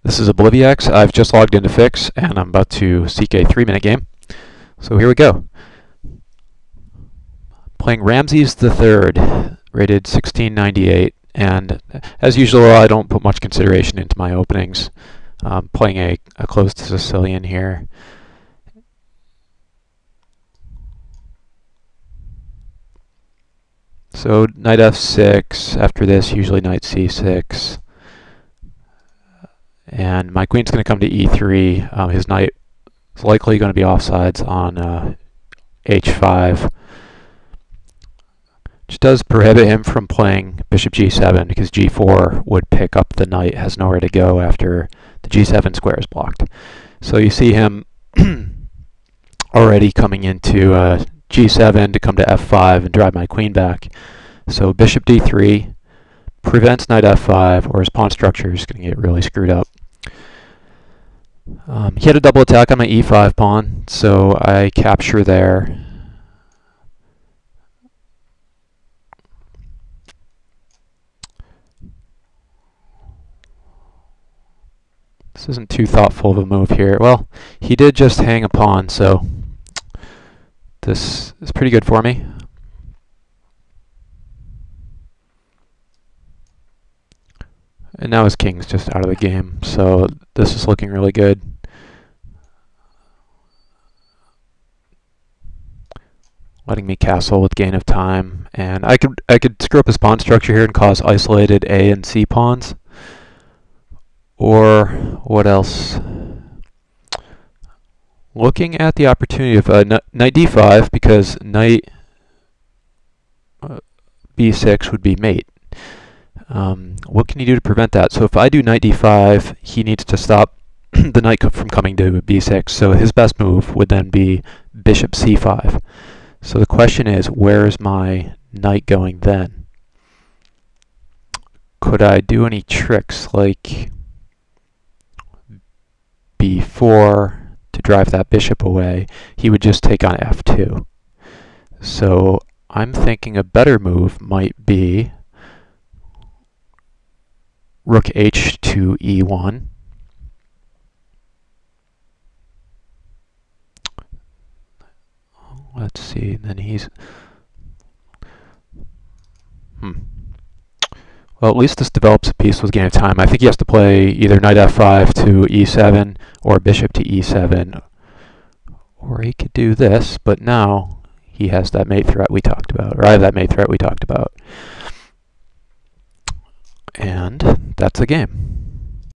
This is Obliviax. I've just logged into FICS and I'm about to seek a 3-minute game. So here we go. Playing Ramses III, rated 1698, and as usual I don't put much consideration into my openings. Playing a closed Sicilian here. So knight f6, after this usually knight c6. And my queen's going to come to e3. His knight is likely going to be offsides on h5, which does prohibit him from playing bishop g7 because g4 would pick up the knight, has nowhere to go after the g7 square is blocked. So you see him already coming into g7 to come to f5 and drive my queen back. So bishop d3 prevents knight f5, or his pawn structure is going to get really screwed up. He had a double attack on my e5 pawn, so I capture there. This isn't too thoughtful of a move here. Well, he did just hang a pawn, so this is pretty good for me. And now his king's just out of the game, so this is looking really good. Letting me castle with gain of time, and I could screw up his pawn structure here and cause isolated A and C pawns. Or what else? Looking at the opportunity of knight d5, because knight b6 would be mate. What can he do to prevent that? So if I do knight d5, he needs to stop the knight from coming to b6. So his best move would then be bishop c5. So the question is, where is my knight going then? Could I do any tricks like b4 to drive that bishop away? He would just take on f2. So I'm thinking a better move might be rook h to e1. Let's see, then he's... Well, at least this develops a piece with gain of time. I think he has to play either knight f5 to e7 or bishop to e7. Or he could do this, but now he has that mate threat we talked about, or I have that mate threat we talked about. And that's the game.